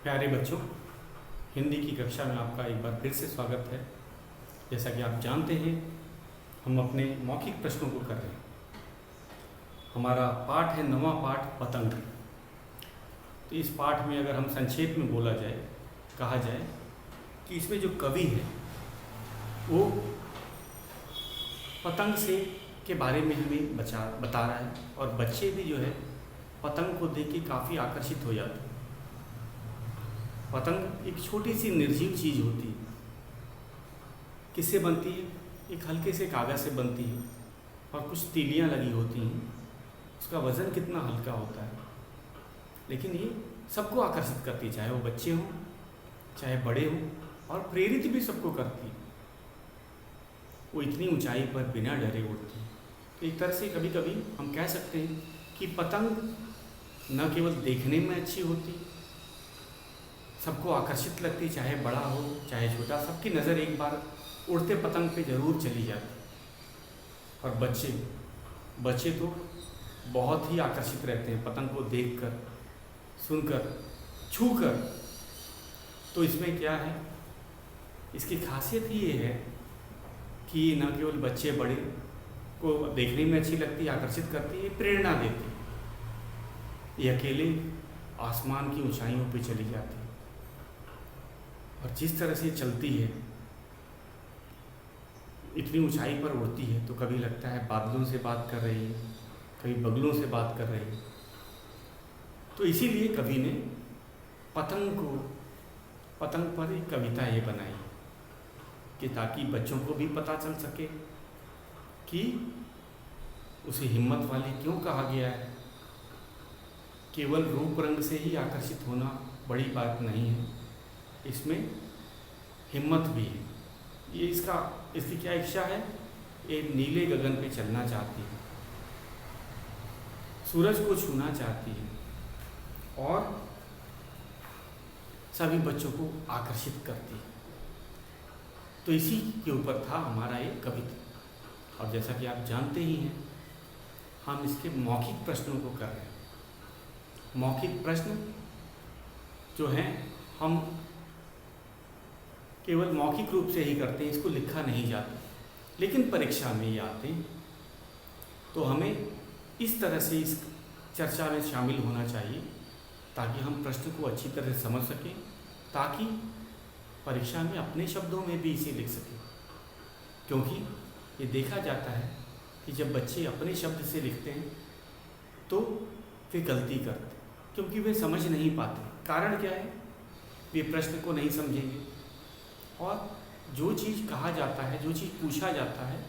प्यारे बच्चों, हिंदी की कक्षा में आपका एक बार फिर से स्वागत है। जैसा कि आप जानते हैं, हम अपने मौखिक प्रश्नों को कर रहे हैं। हमारा पाठ है 9वां पाठ पतंग। तो इस पाठ में अगर हम संक्षेप में बोला जाए, कहा जाए कि इसमें जो कवि है वो पतंग से के बारे में हमें बता रहा है, और बच्चे भी जो है पतंग को देख के काफ़ी आकर्षित हो जाते हैं। पतंग एक छोटी सी निर्जीव चीज़ होती है। किससे बनती है? एक हल्के से कागज़ से बनती है और कुछ तीलियाँ लगी होती हैं। उसका वज़न कितना हल्का होता है, लेकिन ये सबको आकर्षित करती है, चाहे वो बच्चे हों चाहे बड़े हों, और प्रेरित भी सबको करती है। वो इतनी ऊंचाई पर बिना डरे उड़ती है। तो एक तरह से कभी कभी हम कह सकते हैं कि पतंग न केवल देखने में अच्छी होती, सबको आकर्षित लगती, चाहे बड़ा हो चाहे छोटा, सबकी नज़र एक बार उड़ते पतंग पे ज़रूर चली जाती। और बच्चे तो बहुत ही आकर्षित रहते हैं पतंग को देखकर, सुनकर, छूकर। तो इसमें क्या है, इसकी खासियत ही ये है कि न केवल बच्चे बड़े को देखने में अच्छी लगती, आकर्षित करती है, प्रेरणा देती है। ये अकेले आसमान की ऊंचाइयों पे चली जाती है, और जिस तरह से चलती है, इतनी ऊंचाई पर उड़ती है, तो कभी लगता है बादलों से बात कर रही है, कभी बगलों से बात कर रही है। तो इसीलिए कवि ने पतंग पर एक कविता ये बनाई कि ताकि बच्चों को भी पता चल सके कि उसे हिम्मत वाली क्यों कहा गया है। केवल रूप रंग से ही आकर्षित होना बड़ी बात नहीं है, इसमें हिम्मत भी है। ये इसकी क्या इच्छा है? एक नीले गगन पे चलना चाहती है, सूरज को छूना चाहती है, और सभी बच्चों को आकर्षित करती है। तो इसी के ऊपर था हमारा एक कविता। और जैसा कि आप जानते ही हैं, हम इसके मौखिक प्रश्नों को कर रहे हैं। मौखिक प्रश्न जो हैं, हम केवल मौखिक रूप से ही करते हैं, इसको लिखा नहीं जाता, लेकिन परीक्षा में ये आते हैं। तो हमें इस तरह से इस चर्चा में शामिल होना चाहिए ताकि हम प्रश्न को अच्छी तरह से समझ सकें, ताकि परीक्षा में अपने शब्दों में भी इसे लिख सकें। क्योंकि ये देखा जाता है कि जब बच्चे अपने शब्द से लिखते हैं तो वे गलती करते हैं, क्योंकि वे समझ नहीं पाते। कारण क्या है? वे प्रश्न को नहीं समझेंगे, और जो चीज़ कहा जाता है, जो चीज़ पूछा जाता है,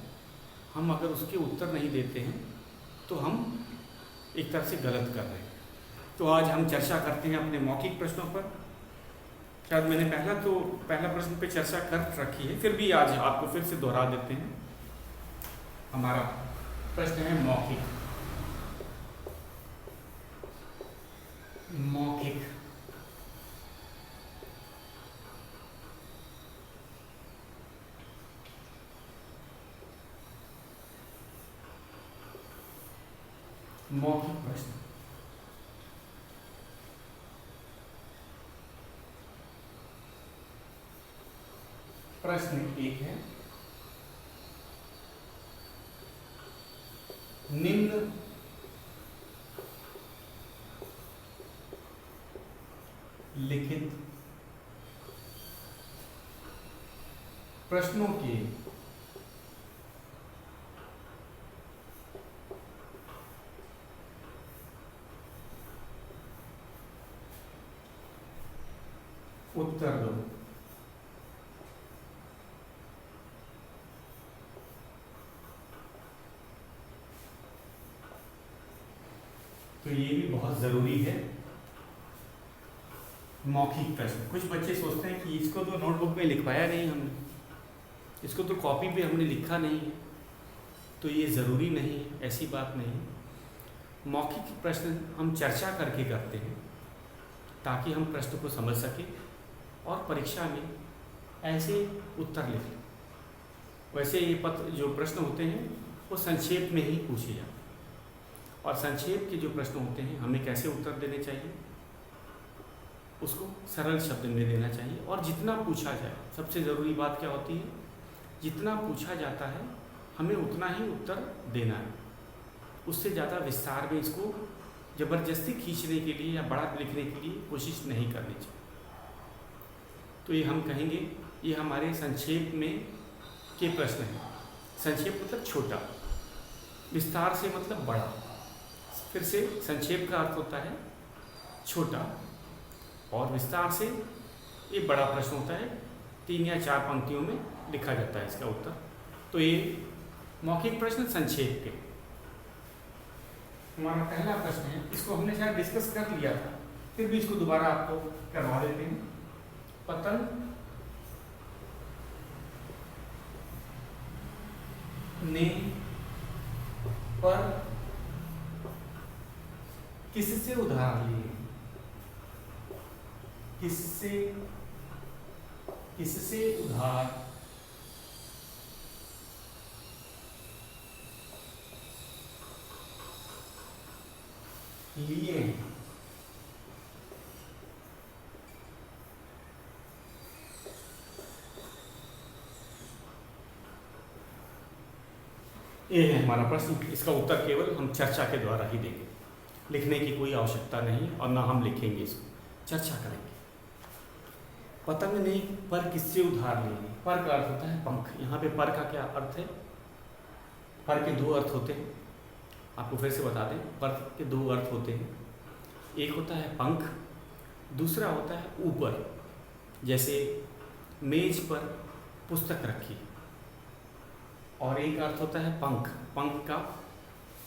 हम अगर उसके उत्तर नहीं देते हैं तो हम एक तरह से गलत कर रहे हैं। तो आज हम चर्चा करते हैं अपने मौखिक प्रश्नों पर। शायद मैंने पहला प्रश्न पे चर्चा कर रखी है, फिर भी आज आपको फिर से दोहरा देते हैं। हमारा प्रश्न है मौखिक। मौखिक प्रश्न। प्रश्न एक है, निम्न लिखित प्रश्नों के उत्तर दो। तो ये भी बहुत ज़रूरी है, मौखिक प्रश्न। कुछ बच्चे सोचते हैं कि इसको तो नोटबुक में लिखवाया नहीं हमने, इसको तो कॉपी पे हमने लिखा नहीं है, तो ये ज़रूरी नहीं है। ऐसी बात नहीं। मौखिक प्रश्न हम चर्चा करके करते हैं ताकि हम प्रश्न को समझ सकें और परीक्षा में ऐसे उत्तर लिख लें। वैसे ये जो प्रश्न होते हैं वो संक्षेप में ही पूछे जाते हैं, और संक्षेप के जो प्रश्न होते हैं हमें कैसे उत्तर देने चाहिए? उसको सरल शब्द में देना चाहिए। और जितना पूछा जाए, सबसे ज़रूरी बात क्या होती है, जितना पूछा जाता है हमें उतना ही उत्तर देना है। उससे ज़्यादा विस्तार में इसको ज़बरदस्ती खींचने के लिए या बड़ा लिखने के लिए कोशिश नहीं करनी चाहिए। तो ये हम कहेंगे, ये हमारे संक्षेप में के प्रश्न हैं। संक्षेप मतलब छोटा, विस्तार से मतलब बड़ा। फिर से संक्षेप का अर्थ होता है छोटा, और विस्तार से ये बड़ा प्रश्न होता है। 3 या 4 पंक्तियों में लिखा जाता है इसका उत्तर। तो ये मौखिक प्रश्न संक्षेप के। हमारा पहला प्रश्न है, इसको हमने शायद डिस्कस कर लिया था, फिर भी इसको दोबारा आपको करवा देते हैं। पतंग ने पर किससे उधार लिए? किससे उधार लिए हैं? ये है हमारा प्रश्न। इसका उत्तर केवल हम चर्चा के द्वारा ही देंगे, लिखने की कोई आवश्यकता नहीं, और ना हम लिखेंगे, इसको चर्चा करेंगे। पतंग ने पर किससे उधार लिए? पर का अर्थ होता है पंख। यहाँ पे पर का क्या अर्थ है? पर के 2 अर्थ होते हैं, आपको फिर से बता दें। पर के 2 अर्थ होते हैं, एक होता है पंख, दूसरा होता है ऊपर। जैसे मेज पर पुस्तक रखी, और एक अर्थ होता है पंख। पंख का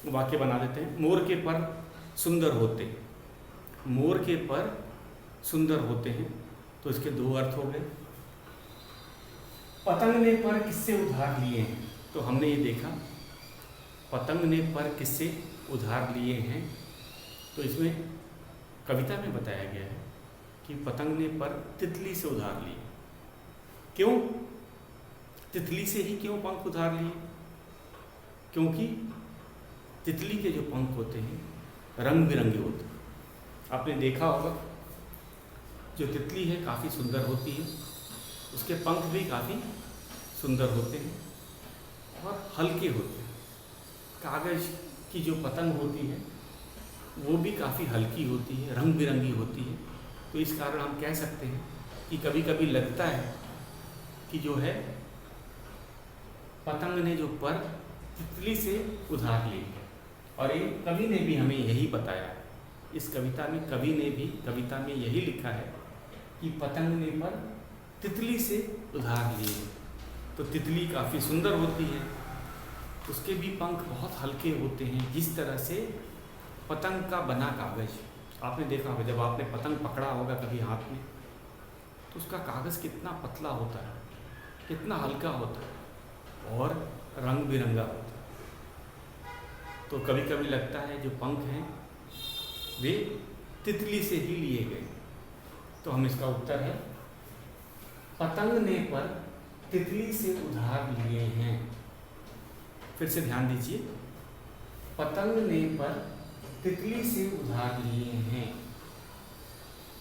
वाक्य बना देते हैं, मोर के पर सुंदर होते। मोर के पर सुंदर होते हैं, तो इसके 2 अर्थ हो गए। पतंग ने पर किससे उधार लिए हैं? तो हमने ये देखा, पतंग ने पर किससे उधार लिए हैं, तो इसमें कविता में बताया गया है कि पतंग ने पर तितली से उधार लिए। क्यों तितली से ही क्यों पंख उधार लिए? क्योंकि तितली के जो पंख होते हैं रंग बिरंगे होते हैं। आपने देखा होगा, जो तितली है काफ़ी सुंदर होती है, उसके पंख भी काफ़ी सुंदर होते हैं और हल्के होते हैं। कागज़ की जो पतंग होती है वो भी काफ़ी हल्की होती है, रंग बिरंगी होती है। तो इस कारण हम कह सकते हैं कि कभी कभी लगता है कि जो है पतंग ने जो पर तितली से उधार ली है। और ये कवि ने भी हमें यही बताया। इस कविता में कवि ने भी कविता में यही लिखा है कि पतंग ने पर तितली से उधार लिए। तो तितली काफ़ी सुंदर होती है, उसके भी पंख बहुत हल्के होते हैं। जिस तरह से पतंग का बना कागज़, आपने देखा होगा, जब आपने पतंग पकड़ा होगा कभी हाथ में, तो उसका कागज़ कितना पतला होता है, कितना हल्का होता है और रंग बिरंगा होता है। तो कभी कभी लगता है जो पंख हैं वे तितली से ही लिए गए। तो हम इसका उत्तर है पतंग ने पर तितली से उधार लिए हैं। फिर से ध्यान दीजिए, पतंग ने पर तितली से उधार लिए हैं,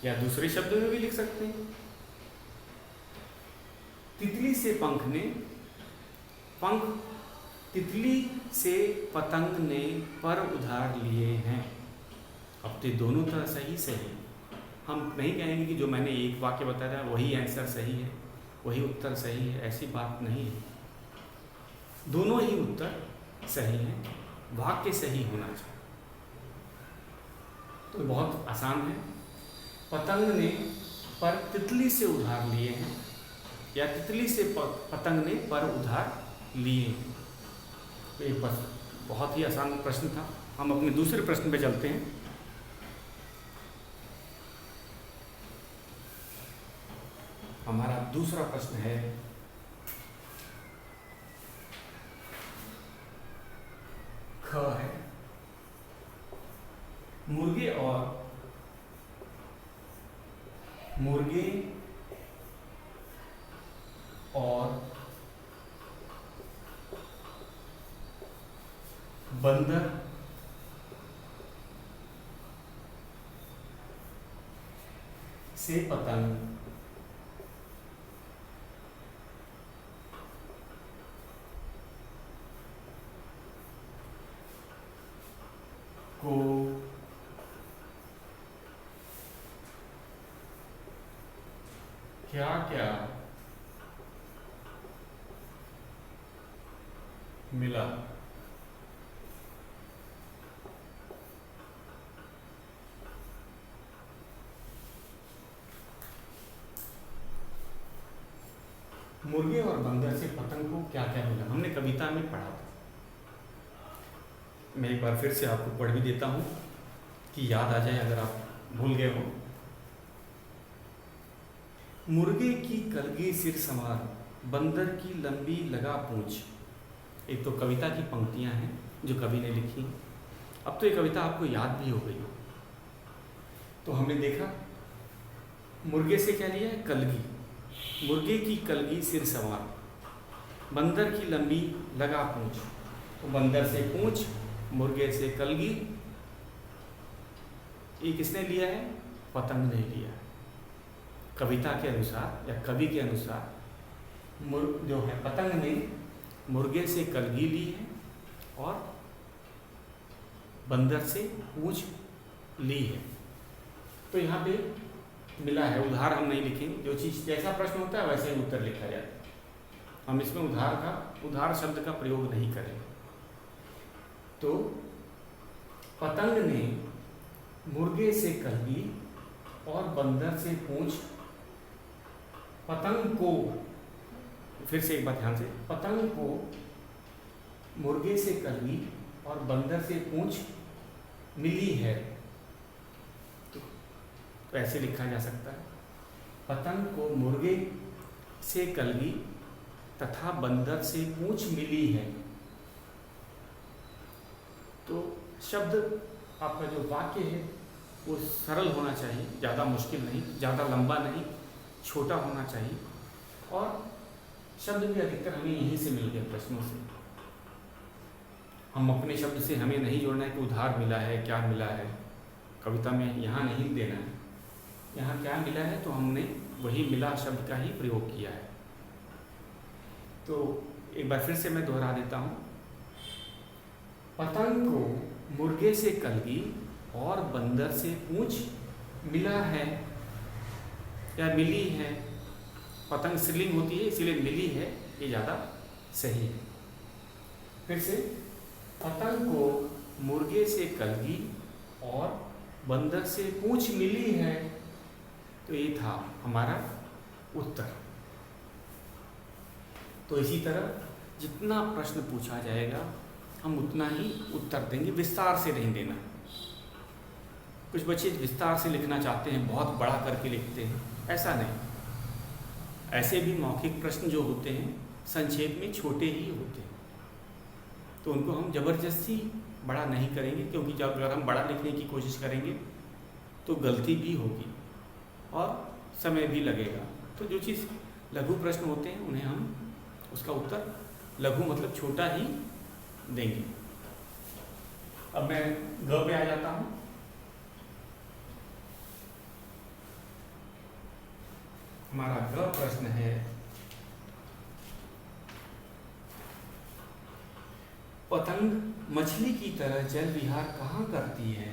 या दूसरे शब्द में भी लिख सकते हैं, तितली से पंख ने, पंख तितली से पतंग ने पर उधार लिए हैं। अब तो दोनों तरह सही सही। हम नहीं कहेंगे कि जो मैंने एक वाक्य बताया वही आंसर सही है, वही उत्तर सही है, ऐसी बात नहीं है। दोनों ही उत्तर सही हैं, वाक्य सही होना चाहिए। तो बहुत आसान है, पतंग ने पर तितली से उधार लिए हैं, या तितली से पतंग ने पर उधार लिए हैं। तो ये बहुत ही आसान प्रश्न था। हम अपने दूसरे प्रश्न पे चलते हैं। हमारा दूसरा प्रश्न है, ख है, मुर्गे और बंदर से पतंग को क्या क्या मिला। मुर्गे और बंदर से पतंग को क्या क्या मिला, हमने कविता में पढ़ा था। मैं एक बार फिर से आपको पढ़ भी देता हूँ कि याद आ जाए अगर आप भूल गए हो। मुर्गे की कलगी सिर संवार, बंदर की लंबी लगा पूंछ। एक तो कविता की पंक्तियां हैं जो कवि ने लिखी। अब तो ये कविता आपको याद भी हो गई हो। तो हमने देखा मुर्गे से क्या लिया है, कलगी। मुर्गे की कलगी सिर संवार, बंदर की लंबी लगा पूंछ। तो बंदर से पूंछ, मुर्गे से कलगी, ये किसने लिया है, पतंग ने लिया है। कविता के अनुसार या कवि के अनुसार जो है पतंग ने मुर्गे से कलगी ली है और बंदर से पूंछ ली है। तो यहाँ पे मिला है। उधार हम नहीं लिखेंगे, जो चीज़ जैसा प्रश्न होता है वैसे ही उत्तर लिखा जाता है। हम इसमें उधार शब्द का प्रयोग नहीं करेंगे। तो पतंग ने मुर्गे से कलगी और बंदर से पूंछ। पतंग को, फिर से एक बात ध्यान से, पतंग को मुर्गे से कलगी और बंदर से पूंछ मिली है। तो ऐसे लिखा जा सकता है, पतंग को मुर्गे से कलगी तथा बंदर से पूंछ मिली है। तो शब्द आपका जो वाक्य है वो सरल होना चाहिए, ज़्यादा मुश्किल नहीं, ज़्यादा लंबा नहीं, छोटा होना चाहिए। और शब्द भी अधिकतर हमें यहीं से मिल गए प्रश्नों से। हम अपने शब्द से हमें नहीं जोड़ना है कि उधार मिला है, क्या मिला है, कविता में यहाँ नहीं देना है। यहाँ क्या मिला है तो हमने वही मिला शब्द का ही प्रयोग किया है। तो एक बार फिर से मैं दोहरा देता हूँ, पतंग को मुर्गे से कलगी और बंदर से पूंछ मिला है या मिली है। पतंग स्त्रीलिंग होती है इसीलिए मिली है, ये ज़्यादा सही है। फिर से, पतंग को मुर्गे से कलगी और बंदर से पूंछ मिली है। तो ये था हमारा उत्तर। तो इसी तरह जितना प्रश्न पूछा जाएगा हम उतना ही उत्तर देंगे, विस्तार से नहीं देना। कुछ बच्चे विस्तार से लिखना चाहते हैं, बहुत बड़ा करके लिखते हैं, ऐसा नहीं। ऐसे भी मौखिक प्रश्न जो होते हैं संक्षेप में छोटे ही होते हैं, तो उनको हम जबरदस्ती बड़ा नहीं करेंगे, क्योंकि जब अगर हम बड़ा लिखने की कोशिश करेंगे तो गलती भी होगी और समय भी लगेगा। तो जो चीज़ लघु प्रश्न होते हैं उन्हें हम उसका उत्तर लघु मतलब छोटा ही देंगे। अब मैं ग पे आ जाता हूँ। हमारा ग प्रश्न है, पतंग मछली की तरह जल विहार कहाँ करती है।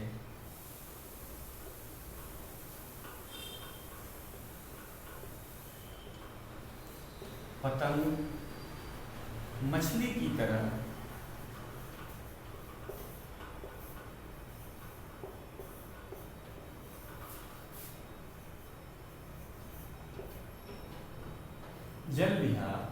पतंग मछली की तरह जल विहार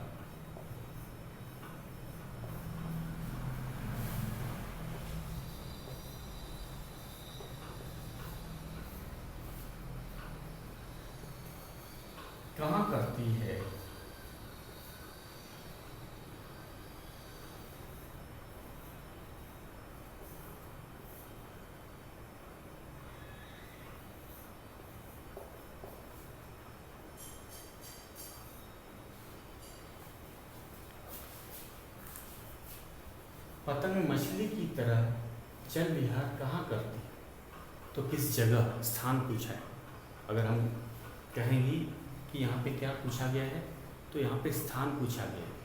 कहाँ करती है। पतंग मछली की तरह जल विहार कहाँ करती है। तो किस जगह, स्थान पूछा है। अगर हम कहेंगी कि यहाँ पे क्या पूछा गया है, तो यहाँ पे स्थान पूछा गया है।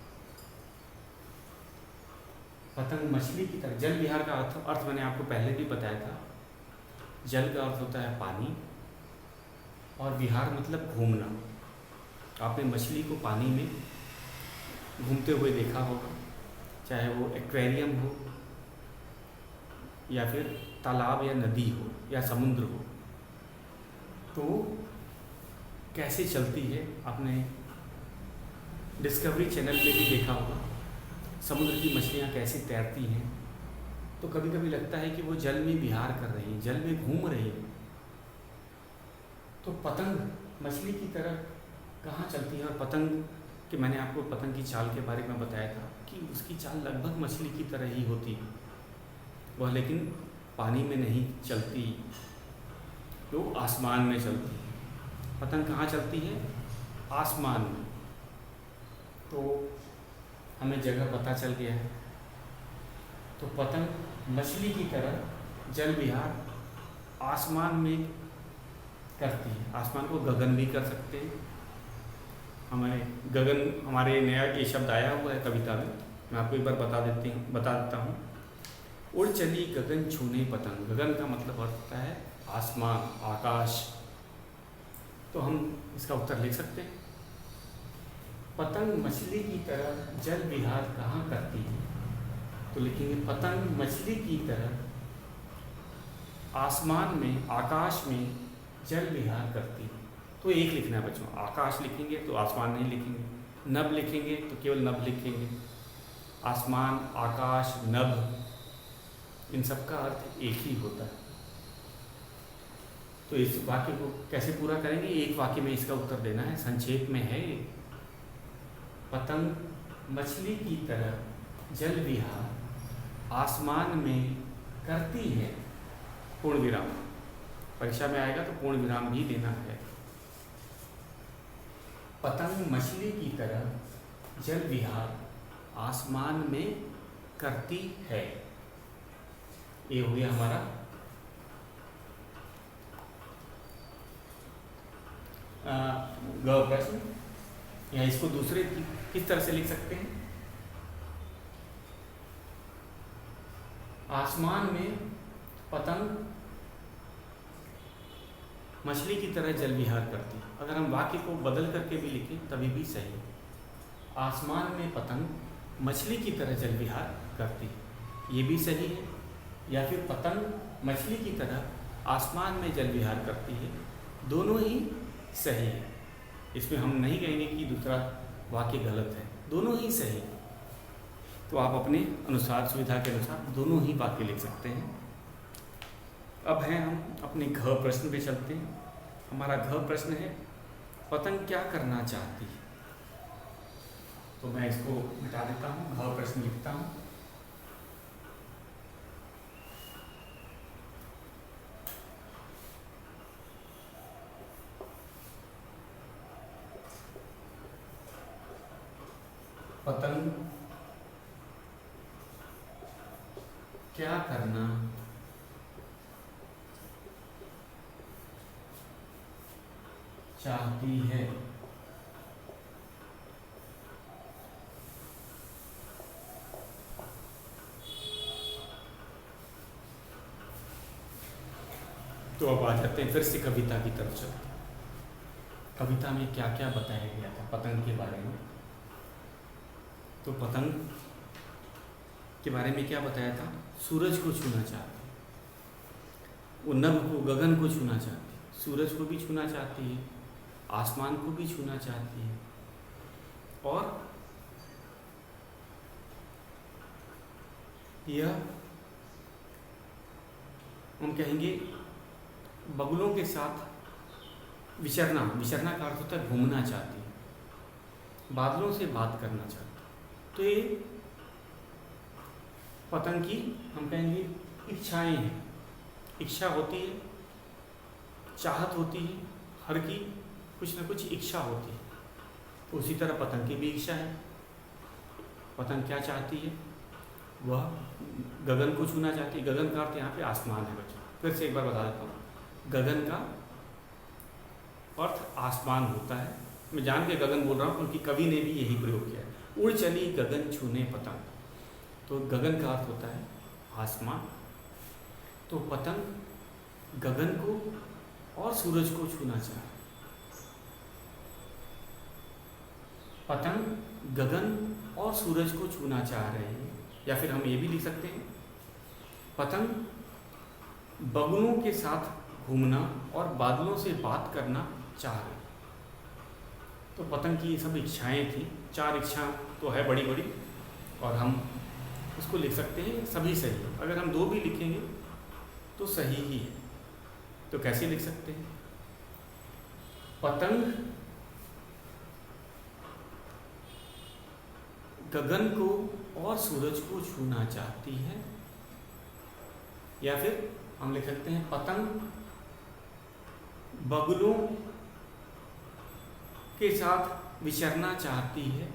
पतंग मछली की तरह, जल विहार का अर्थ मैंने आपको पहले भी बताया था। जल का अर्थ होता है पानी और विहार मतलब घूमना। आपने मछली को पानी में घूमते हुए देखा होगा, चाहे वो एक्वेरियम हो या फिर तालाब या नदी हो या समुद्र हो, तो कैसे चलती है आपने डिस्कवरी चैनल पे भी देखा होगा। समुद्र की मछलियाँ कैसे तैरती हैं, तो कभी कभी लगता है कि वो जल में विहार कर रही हैं, जल में घूम रही हैं। तो पतंग मछली की तरह कहाँ चलती है? और पतंग कि मैंने आपको पतंग की चाल के बारे में बताया था कि उसकी चाल लगभग मछली की तरह ही होती है। वह लेकिन पानी में नहीं चलती, वो आसमान में चलती है। पतंग कहाँ चलती है? आसमान में। तो हमें जगह पता चल गया है। तो पतंग मछली की तरह जल विहार आसमान में करती है। आसमान को गगन भी कर सकते हैं। हमारे नया ये शब्द आया हुआ है कविता में, मैं आपको एक बार बता देता हूँ। उड़ चली गगन छूने पतंग। गगन का मतलब अर्थ होता है आसमान, आकाश। तो हम इसका उत्तर लिख सकते हैं, पतंग मछली की तरह जल विहार कहाँ करती है? तो लिखेंगे पतंग मछली की तरह आसमान में, आकाश में जल विहार करती है। तो एक लिखना है बच्चों, आकाश लिखेंगे तो आसमान नहीं लिखेंगे, नभ लिखेंगे तो केवल नभ लिखेंगे। आसमान, आकाश, नभ, इन सब का अर्थ एक ही होता है। तो इस वाक्य को कैसे पूरा करेंगे? एक वाक्य में इसका उत्तर देना है। संक्षेप में है, पतंग मछली की तरह जल विहार आसमान में करती है, पूर्ण विराम। परीक्षा में आएगा तो पूर्ण विराम भी देना है। पतंग मछली की तरह जल विहार आसमान में करती है। ये हो गया हमारा ग प्रश्न। या इसको दूसरे किस तरह से लिख सकते हैं? आसमान में पतंग मछली की तरह जल विहार करती है। अगर हम वाक्य को बदल करके भी लिखें तभी भी सही है। आसमान में पतंग मछली की तरह जल विहार करती है, ये भी सही है। या फिर पतंग मछली की तरह आसमान में जल विहार करती है, दोनों ही सही है। इसमें हम नहीं कहेंगे कि दूसरा वाक्य गलत है, दोनों ही सही है। तो आप अपने अनुसार, सुविधा के अनुसार दोनों ही वाक्य लिख सकते हैं। अब हैं हम अपने घ प्रश्न पे चलते हैं। हमारा घ प्रश्न है, पतंग क्या करना चाहती है? तो मैं इसको मिटा देता हूँ, घ प्रश्न लिखता हूँ। पतंग क्या करना चाहती है? तो अब आ जाते हैं फिर से कविता की तरफ चलते हैं। कविता में क्या क्या बताया गया था पतंग के बारे में? तो पतंग के बारे में क्या बताया था? सूरज को छूना चाहती है, वो नभ को, गगन को छूना चाहती है, सूरज को भी छूना चाहती है, आसमान को भी छूना चाहती है, और यह हम कहेंगे बगुलों के साथ विचरना का अर्थ होता है घूमना चाहती है, बादलों से बात करना चाहती है। तो ये पतंग की हम कहेंगे इच्छाएं हैं। इच्छा होती है, चाहत होती है, हर की कुछ न कुछ इच्छा होती है। तो उसी तरह पतंग की भी इच्छा है। पतंग क्या चाहती है? वह गगन को छूना चाहती है। गगन का अर्थ यहाँ पे आसमान है बच्चों। फिर से एक बार बता देता हूँ, गगन का अर्थ आसमान होता है। मैं जान के गगन बोल रहा हूँ क्योंकि कवि ने भी यही प्रयोग किया है। उड़ चली गगन छूने पतंग, तो गगन का अर्थ होता है आसमान। तो पतंग गगन को और सूरज को छूना चाह रहा है। पतंग गगन और सूरज को छूना चाह रहे हैं। या फिर हम ये भी लिख सकते हैं, पतंग बगुलों के साथ घूमना और बादलों से बात करना चाह रहे। तो पतंग की ये सब इच्छाएं थी, 4 इच्छा तो है बड़ी बड़ी, और हम उसको लिख सकते हैं सभी सही है। अगर हम 2 भी लिखेंगे तो सही ही है। तो कैसे लिख सकते हैं? पतंग गगन को और सूरज को छूना चाहती है। या फिर हम लिख सकते हैं पतंग बगुलों के साथ विचरना चाहती है।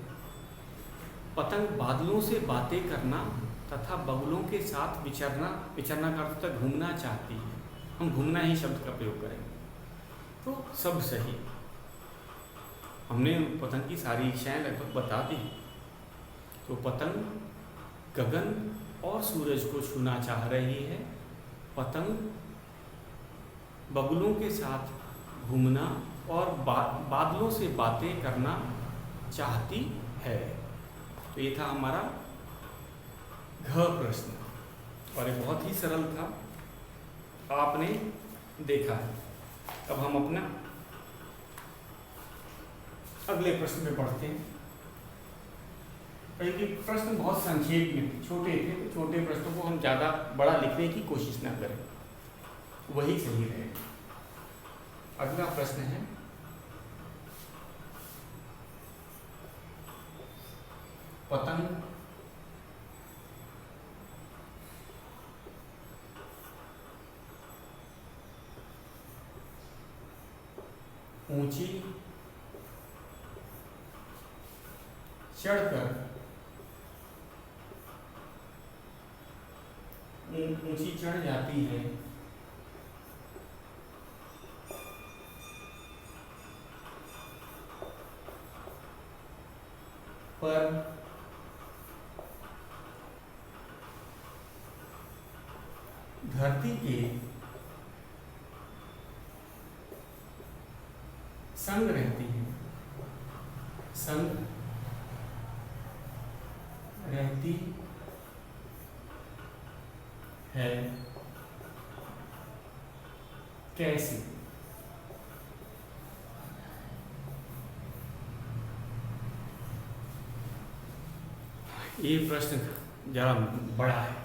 पतंग बादलों से बातें करना तथा बगुलों के साथ विचरना का अर्थ तक घूमना चाहती है। हम घूमना ही शब्द का प्रयोग करेंगे। तो सब सही। हमने पतंग की सारी इच्छाएं लगभग बता दी। तो पतंग गगन और सूरज को छूना चाह रही है। पतंग बगुलों के साथ घूमना और बादलों से बातें करना चाहती है। तो ये था हमारा घ प्रश्न, और ये बहुत ही सरल था, आपने देखा है। अब हम अपना अगले प्रश्न में बढ़ते हैं। क्योंकि प्रश्न बहुत संक्षेप में थे, छोटे थे, तो छोटे प्रश्नों को हम ज़्यादा बड़ा लिखने की कोशिश ना करें, वही सही रहेगा। अगला प्रश्न है, पतंग ऊंची चढ़कर ऊंची चढ़ जाती है, पर धरती के संग रहती है, संग रहती है। कैसे? ये प्रश्न जरा बड़ा है।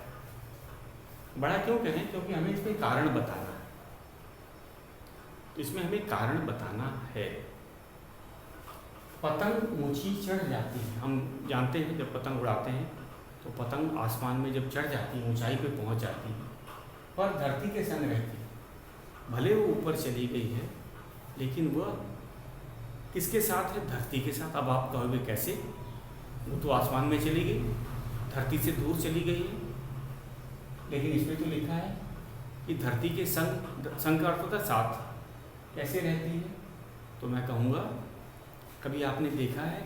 बड़ा क्यों कहें? क्योंकि हमें इसमें कारण बताना है। तो इसमें हमें कारण बताना है। पतंग ऊंची चढ़ जाती है। हम जानते हैं जब पतंग उड़ाते हैं तो पतंग आसमान में जब चढ़ जाती है, ऊंचाई पे पहुंच जाती है, पर धरती के संग रहती है। भले वो ऊपर चली गई है, लेकिन वह किसके साथ है? धरती के साथ। अब आप कहोगे कैसे? वो तो आसमान में चली गई, धरती से दूर चली गई है। लेकिन इसमें तो लिखा है कि धरती के संग का अर्थ होता है साथ। कैसे रहती है? तो मैं कहूँगा, कभी आपने देखा है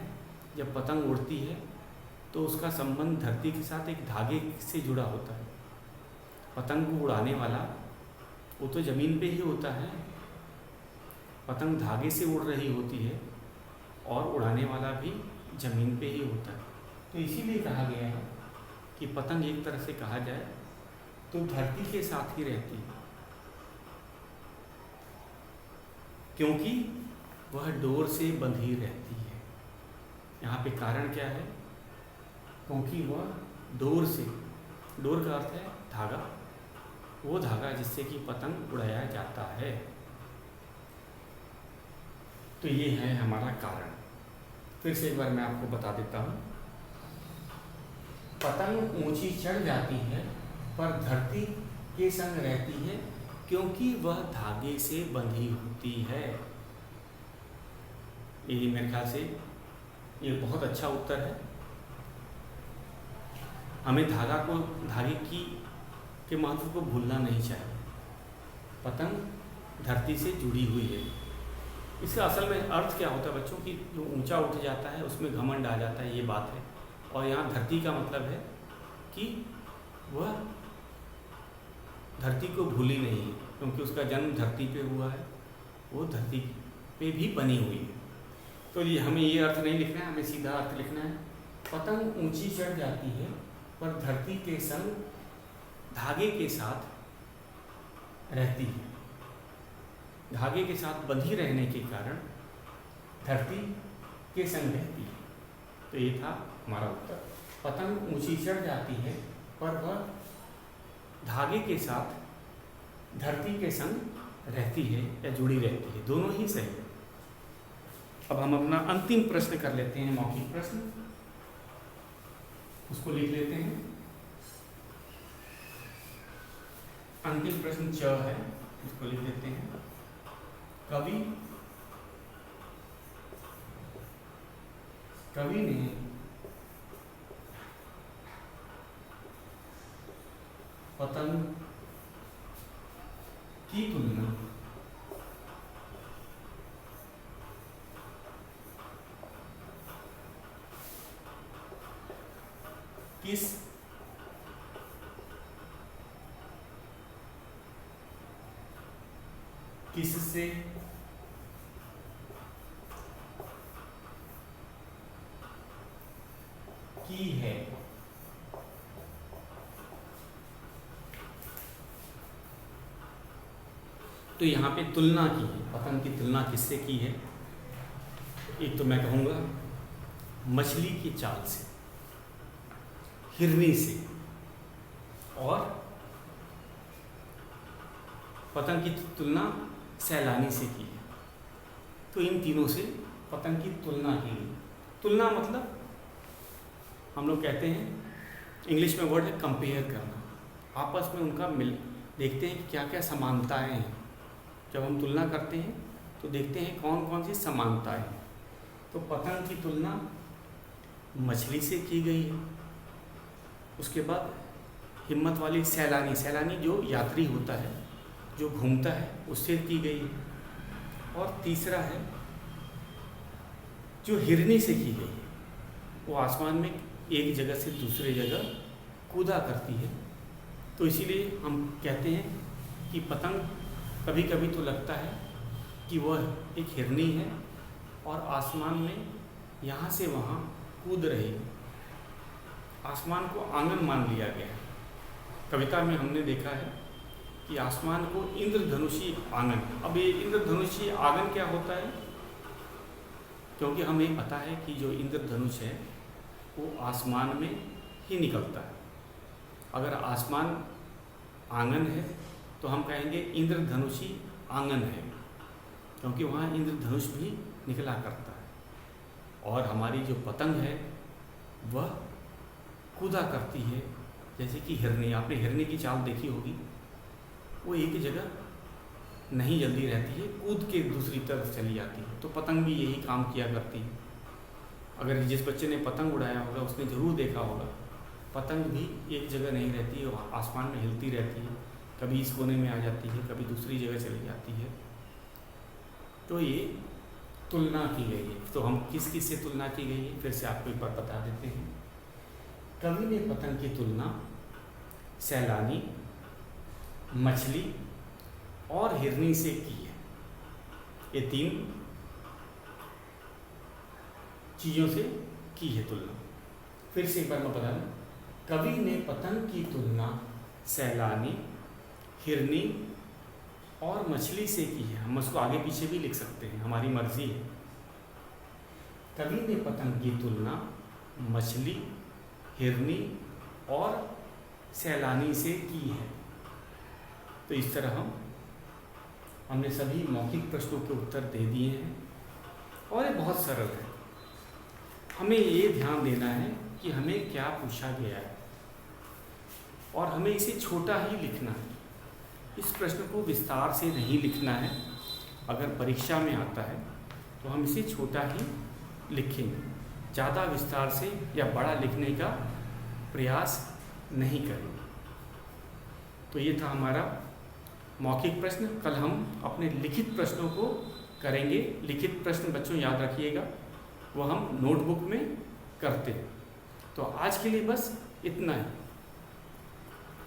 जब पतंग उड़ती है तो उसका संबंध धरती के साथ एक धागे से जुड़ा होता है। पतंग को उड़ाने वाला वो तो ज़मीन पे ही होता है, पतंग धागे से उड़ रही होती है, और उड़ाने वाला भी ज़मीन पे ही होता है। तो इसीलिए कहा गया है कि पतंग एक तरह से कहा जाए तो धरती के साथ ही रहती है, क्योंकि वह डोर से बंधी रहती है। यहाँ पे कारण क्या है? क्योंकि वह डोर से, डोर का अर्थ है धागा, वो धागा जिससे कि पतंग उड़ाया जाता है। तो ये है हमारा कारण। फिर से एक बार मैं आपको बता देता हूँ। पतंग ऊंची चढ़ जाती है पर धरती के संग रहती है, क्योंकि वह धागे से बंधी होती है। ये मेरे ख्याल से ये बहुत अच्छा उत्तर है। हमें धागे के महत्व को भूलना नहीं चाहिए। पतंग धरती से जुड़ी हुई है, इसका असल में अर्थ क्या होता है बच्चों कि जो ऊंचा उठ जाता है उसमें घमंड आ जाता है, ये बात है। और यहाँ धरती का मतलब है कि वह धरती को भूली नहीं है, क्योंकि उसका जन्म धरती पे हुआ है, वो धरती पे भी बनी हुई है। तो ये हमें ये अर्थ नहीं लिखना है, हमें सीधा अर्थ लिखना है। पतंग ऊंची चढ़ जाती है पर धरती के संग धागे के साथ रहती है। धागे के साथ बंधी रहने के कारण धरती के संग रहती है। तो ये था हमारा उत्तर। पतंग ऊंची चढ़ जाती है पर वह धागे के साथ धरती के संग रहती है या जुड़ी रहती है, दोनों ही सही है। अब हम अपना अंतिम प्रश्न कर लेते हैं, मौखिक प्रश्न, उसको लिख लेते हैं। अंतिम प्रश्न च है, इसको लिख लेते हैं। कवि ने पतंग की तुलना किससे की है? तो यहाँ पे तुलना की है, पतंग की तुलना किससे की है? एक तो मैं कहूँगा मछली की चाल से, हिरनी से, और पतंग की तुलना सैलानी से की है। तो इन तीनों से पतंग की तुलना की गई। तुलना मतलब हम लोग कहते हैं, इंग्लिश में वर्ड है कंपेयर करना, आपस में उनका देखते हैं कि क्या क्या समानताएं हैं। जब हम तुलना करते हैं तो देखते हैं कौन कौन सी समानताएं हैं। तो पतंग की तुलना मछली से की गई है। उसके बाद हिम्मत वाली सैलानी जो यात्री होता है, जो घूमता है, उससे की गई है। और तीसरा है जो हिरनी से की गई है, वो आसमान में एक जगह से दूसरे जगह कूदा करती है। तो इसीलिए हम कहते हैं कि पतंग कभी कभी तो लगता है कि वह एक हिरनी है और आसमान में यहाँ से वहाँ कूद रही है। आसमान को आंगन मान लिया गया है। कविता में हमने देखा है कि आसमान को इंद्रधनुषी आंगन। अब ये इंद्रधनुषी आंगन क्या होता है? क्योंकि हमें पता है कि जो इंद्रधनुष है वो आसमान में ही निकलता है। अगर आसमान आंगन है तो हम कहेंगे इंद्रधनुषी आंगन है, क्योंकि वहाँ इंद्रधनुष भी निकला करता है। और हमारी जो पतंग है वह कूदा करती है, जैसे कि हिरनी। आपने हिरनी की चाल देखी होगी, वो एक जगह नहीं जल्दी रहती है, कूद के दूसरी तरफ चली जाती है। तो पतंग भी यही काम किया करती है। अगर जिस बच्चे ने पतंग उड़ाया होगा उसने ज़रूर देखा होगा, पतंग भी एक जगह नहीं रहती है, आसमान में हिलती रहती है। कभी इस कोने में आ जाती है, कभी दूसरी जगह चली जाती है। तो ये तुलना की गई है। तो हम किस किस से तुलना की गई है, फिर से आपको एक बार बता देते हैं। कवि ने पतंग की तुलना सैलानी, मछली और हिरनी से की है। ये तीन चीज़ों से की है तुलना। फिर से एक बार मैं बता दूं, कवि ने पतंग की तुलना सैलानी, हिरनी और मछली से की है। हम उसको आगे पीछे भी लिख सकते हैं, हमारी मर्जी है। कवि ने पतंग की तुलना मछली, हिरनी और सैलानी से की है। तो इस तरह हमने सभी मौखिक प्रश्नों के उत्तर दे दिए हैं और ये बहुत सरल है। हमें ये ध्यान देना है कि हमें क्या पूछा गया है और हमें इसे छोटा ही लिखना है। इस प्रश्न को विस्तार से नहीं लिखना है। अगर परीक्षा में आता है तो हम इसे छोटा ही लिखेंगे, ज़्यादा विस्तार से या बड़ा लिखने का प्रयास नहीं करेंगे। तो ये था हमारा मौखिक प्रश्न। कल हम अपने लिखित प्रश्नों को करेंगे। लिखित प्रश्न बच्चों याद रखिएगा, वो हम नोटबुक में करते हैं। तो आज के लिए बस इतना है।